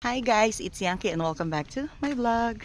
Hi guys, it's Yankee and welcome back to my vlog.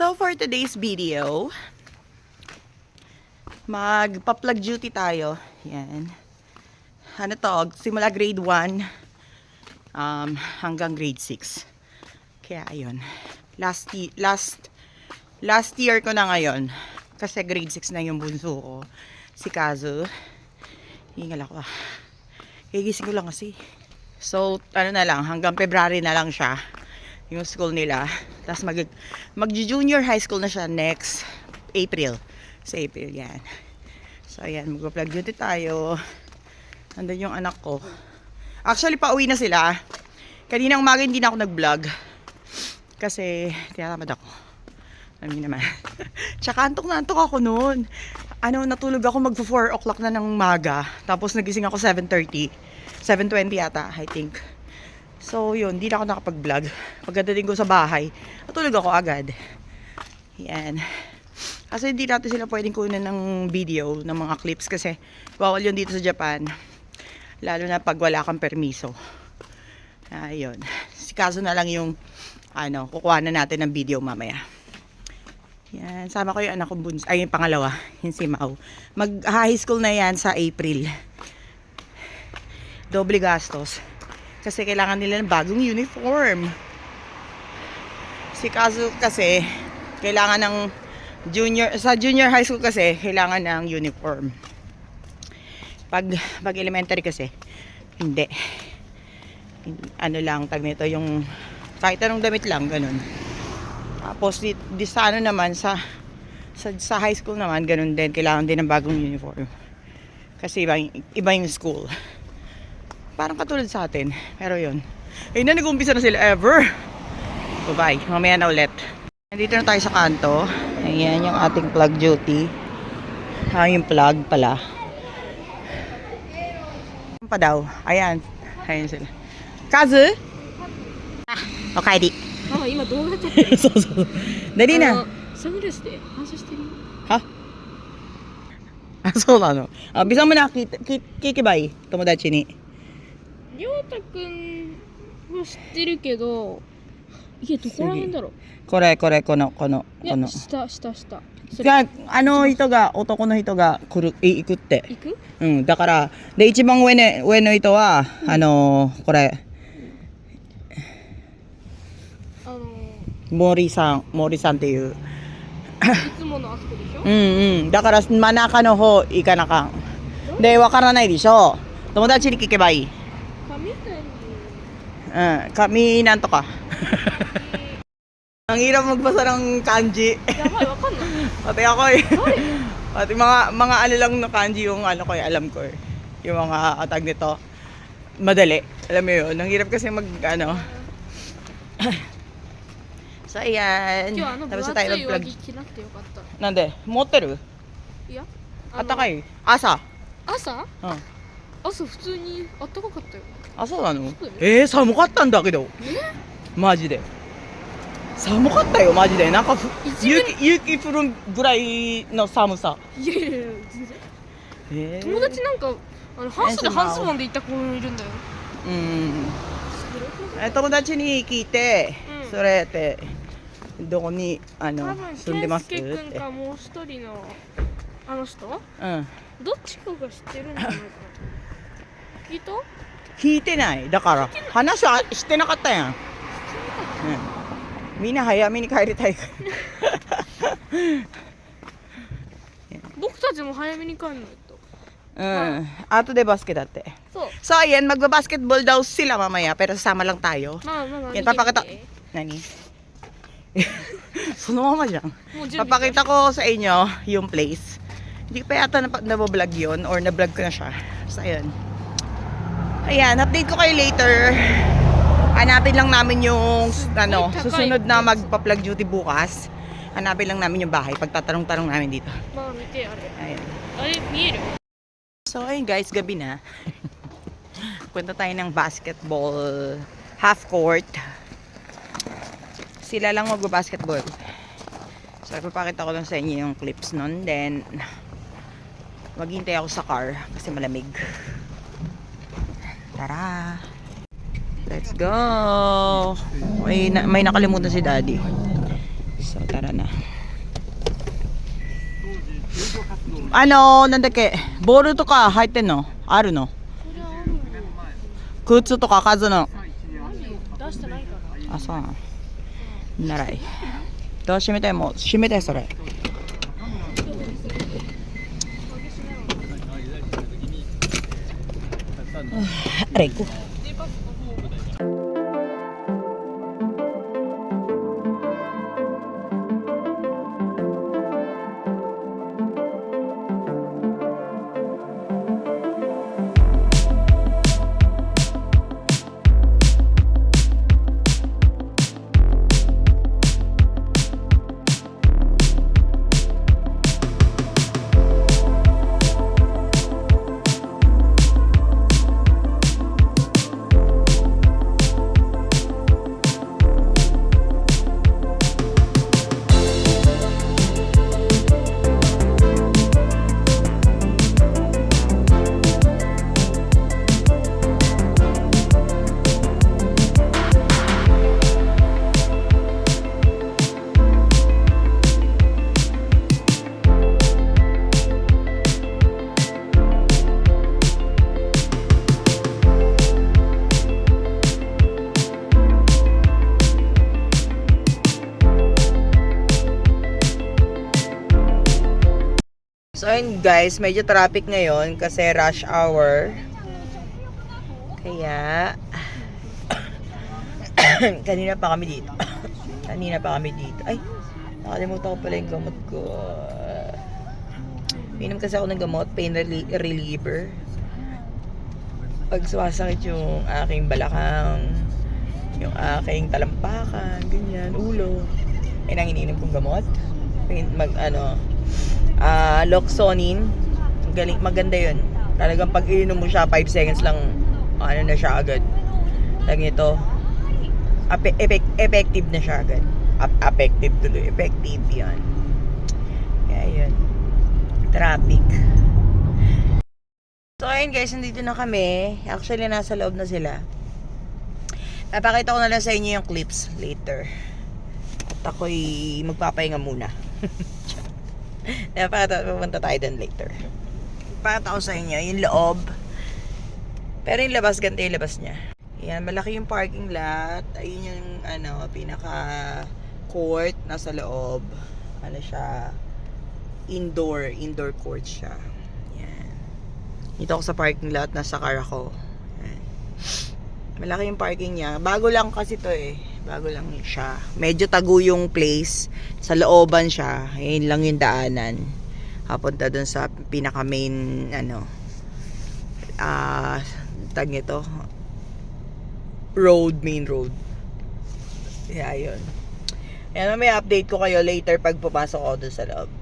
So for today's video, magpa-plug duty tayo. Yan. Ano to? Simula grade 1 hanggang grade 6. Kaya ayun. Last year ko na ngayon. Kasi grade 6 na yung bunso ko. Si Kazu. Hingal ako. Gigising ko lang kasi. So, ano na lang, hanggang February na lang siya. Yung school nila. Tapos mag-junior high school na siya next April. Sa April, yan. So, ayan, mag-plug duty tayo. Nandun yung anak ko. Actually, pauwi na sila. Kaninang umaga hindi na ako nag-vlog. Kasi, tinatamad ako. Alam niyo naman. Tsaka antok na antok ako noon. Natulog ako mag-4 o'clock na ng maga. Tapos nagising ako 7:30. 7:20 yata, I think. So, yun. Di na ako nakapag-vlog. Pagdating ko sa bahay, natulog ako agad. Yan. Kasi hindi natin sila pwedeng kunin ng video, ng mga clips. Kasi bawal yun dito sa Japan. Lalo na pag wala kang permiso. Ayun. Si Kaso na lang yung kukuha na natin ng video mamaya. Yan, sama ko yung anak kong bunso. Ay, yung pangalawa, yung si Mau. Mag-high school na yan sa April. Doble gastos. Kasi kailangan nila ng bagong uniform. Si Kazu kasi, kailangan ng sa junior high school kasi, kailangan ng uniform. Pag elementary kasi, hindi. Tag nito yung, kahit anong damit lang, ganun. Tapos sa naman sa high school naman ganun din, kailangan din ng bagong uniform. Kasi iba yung school. Parang katulad sa atin. Pero yun. Ayun na, nag-umpisa na sila ever. Bye-bye. Mamaya na ulit. Nandito na tayo sa kanto. Ayan yung ating plug duty. Yung plug pala. Ano pa daw? Ayan. Ayan sila. Kazu? Okay, di. 今動画撮ってる。そうそう。Dali na. サングラスで反射してる。はそうなの。Bisa mo na kikibay, tomodachi ni. りょうたくんは知ってるけど、どこら辺だろう。これ、この。いや、下。が人が男の人が行くって。行く？うん、だからで一番上の人は、これ森さんっていう。いつものあそこでしょ？うん。だから真ん中の方行かなかん。で、わからないでしょ。友達に聞けばいい。kamiなんとか。Ang hirap magbasa ng kanji. やばい、わかんない。 Pati ako eh. Pati mga lang na kanji yung ko alam ko eh. Yung mga atag nito. Madali. Alam mo yun. Ang hirap kasi So ayan. 今日 Tapos 分 na tayo 厚い上 nag-vlog. 着着なくてよかった。 Nande? Moteru? いや、Atakay. Asa? 朝？うん。朝普通にあったかかったよ。あ、そうなの？そうだよ。寒かったんだけど。マジで。寒かったよ、マジで。なんか雪降るぐらいの寒さ。いや、全然。友達なんか半袖半ズボンで行った子もいるんだよ。友達に聞いて、うんそれってどこに多分住んでますっ健介て。君かもう一人のあの人？うんどっちかが知ってるんじゃないかな。聞いた？聞いてない。だから話はしてなかったやん。みんな早めに帰りたいから。僕たちも早めに帰るのと。Ato de basket ate. そう。 So ayan, magba-basketball daw sila mamaya pero sasama lang tayo. まあ Yan, papakita. Nani? そのままじゃん。もう準備。 Papakita ko sa inyo yung place. Hindi pa yata nabablog yun or na-vlog ko na siya. So ayun. Ayan, update ko kayo later. Hanapin lang namin yung susunod na magpa-plug duty bukas. Hanapin lang namin yung bahay. Pagtatanong-tanong namin dito. まあ見てあれ。 Ayan. あれ見える？ So ayun guys, gabi na. Punta tayo ng basketball half court. Sila lang magbabasketball. So, ipapakita ko lang sa inyo yung clips nun. Then, maghintay ako sa car kasi malamig. Tara! Let's go! May nakalimutan si Daddy. So, tara na. Nandake, ボールとか入ってんのあるの靴とか数の出してないから。あ、そうなのならいいどう閉めたいもう閉めたいそれあれ行こうSo ayun guys, medyo traffic ngayon kasi rush hour. Kaya kanina pa kami dito. Ay, nakalimutan ko pala yung gamot ko. Minom kasi ako ng gamot, pain reliever. Pag sumasakit yung aking balakang, yung aking talampakan, ganyan, ulo. Ayun ang iniinom kong gamot. Loxonin. Galing, maganda yun. Talagang pag ininom mo siya, 5 seconds lang, na siya agad. Lagi ito, effective na siya agad. Effective tuloy. Effective yan. Kaya yun. Traffic. So ayun guys, nandito na kami. Actually, nasa loob na sila. Papakita ko na lang sa inyo yung clips later. At ako'y magpapahinga muna. Pupunta tayo dun later. Pakita ko sa inyo yung loob. Pero yung labas, ganito yung labas niya. Yan, malaki yung parking lot. Ayun yung pinaka court nasa loob. Siya, indoor court siya. Yan. Dito ako sa parking lot, nasa car ako. Yan. Malaki yung parking niya. Bago lang kasi to Bago lang siya. Medyo tago yung place. Sa looban siya. Ayun lang yung daanan. Papunta dun sa pinaka main tag nito. Main road. Yeah, yun. Ayan, may update ko kayo later pag pumasok ako dun sa loob.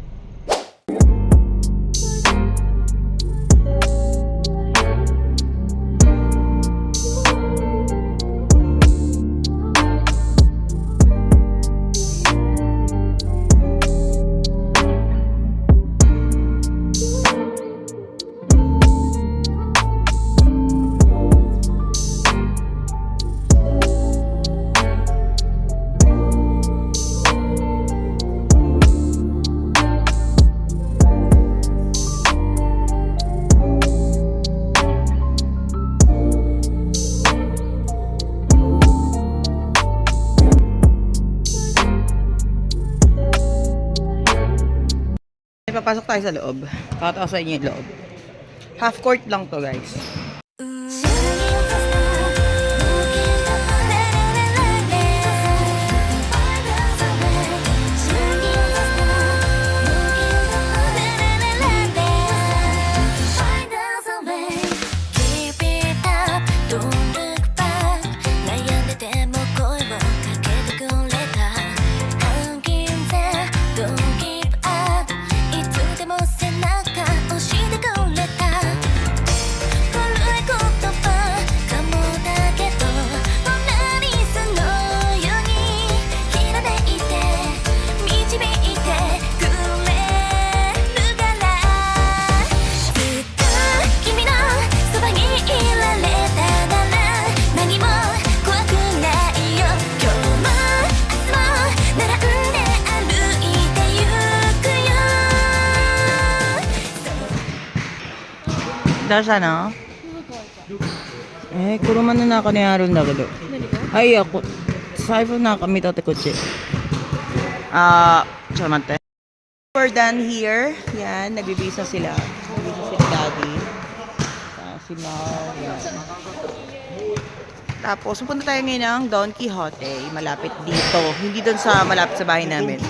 Papasok tayo sa loob. Pakita ko sa inyo yung loob. Half court lang to guys. Dasha na? Kuruma no naka ni Haru da kedo. 何が Ay, ako. Saifu naka mita te kochi. Chan matte. We're done here. Yan, nagbibisa sila. Nagbibisa sila daddy. Si Mau. Yan. Tapos, pupunta tayo ngayon ng Don Quixote. Malapit dito. Hindi doon sa malapit sa bahay namin.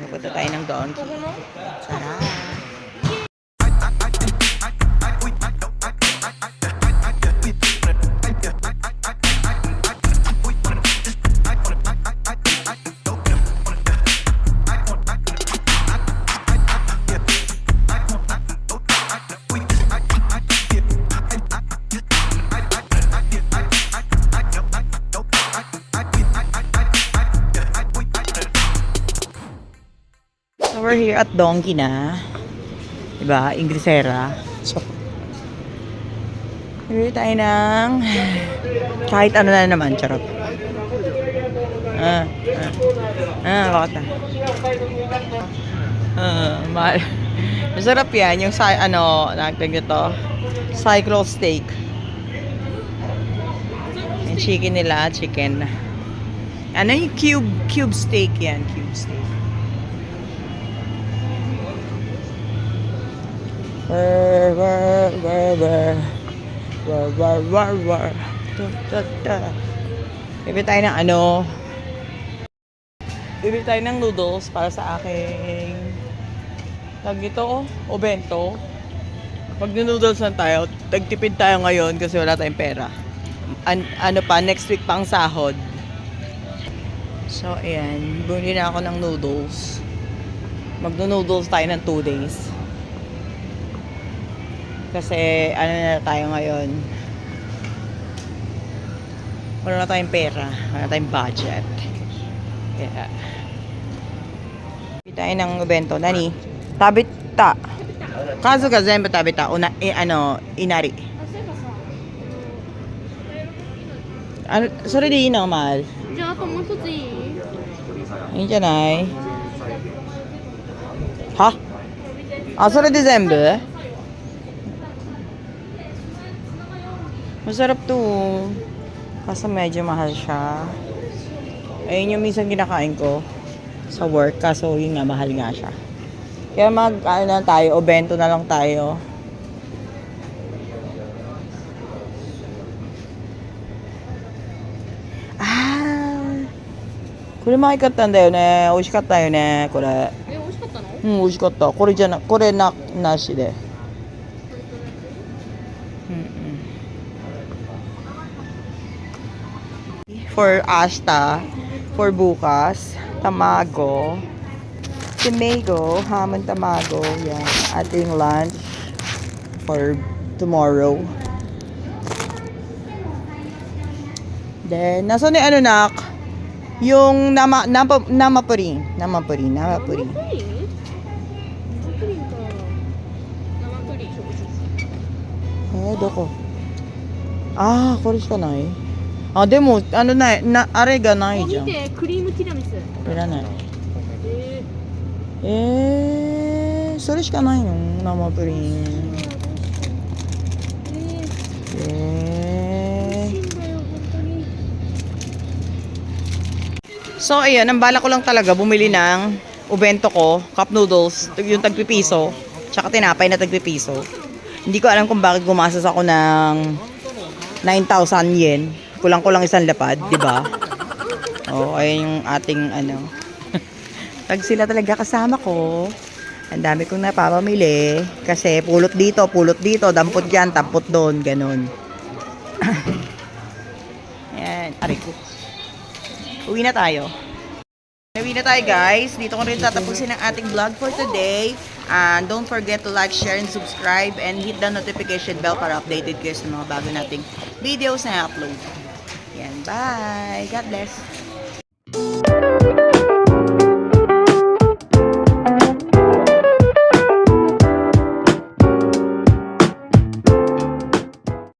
Pupunta tayo ng Don Quixote. Tara! So, we're here at Donkey na. Diba? Inglesera. So, bili tayo ng kahit ano na naman. Charot. Bakit na? Mahal. Masarap yan. Yung nagtag nito. Cyclo steak. Yung chicken nila. Chicken. Ano yung cube steak yan? Cube steak. Bibili tayo ng bibili tayo ng noodles para sa aking o bento. Mag-noodles lang tayo. Tagtipid tayo ngayon kasi wala tayong pera. Next week pang sahod. So, ayan. Bumili na ako ng noodles. Mag-noodles tayo ng 2 days. Kasi na tayo ngayon, wala na tayong pera, wala na tayong budget. Kaya bili tayo ng bento. Nani? Tabita. Kaso ga zenbu tabita. Inari. それでいいのmahal? じゃああともう一ついい いいんじゃない? Ha? それで全部? Masarap to. Kaso medyo mahal siya. Ayun yung minsan kinakain ko sa work. Kaso yun nga, mahal nga siya. Kaya na tayo, o bento na lang tayo. Kore makikattaんだよね。美味しかったよね、これ。美味しかったの美味しかった。これなしで。For Ashta, for bukas, tamago, ham and tamago, yan, ating lunch for tomorrow. Then, nasa ni nak? Yung namapuri. 生プリン生プリンか生プリンどこ? これしかない? でも、あれがないじゃん。見て、クリームティラミス。いらない。それしかないの生プリン。So, ayun, ang bala ko lang talaga bumili ng ubento ko, cup noodles, yung tagpipiso, tsaka tinapay na tagpipiso. Hindi ko alam kung bakit gumastos ako ng 9,000 yen. Kulang-kulang isang lapad, di ba? Ayun yung ating Pag sila talaga kasama ko, ang dami kong napapamili. Kasi pulot dito, dampot dyan, tampot doon, ganun. Ayan, aray ko. Uwi na tayo. Uwi na tayo, guys. Dito ko rin tatapusin ang ating vlog for today. And don't forget to like, share, and subscribe. And hit the notification bell para updated kayo sa mga bago nating videos na upload. Yan, bye! God bless!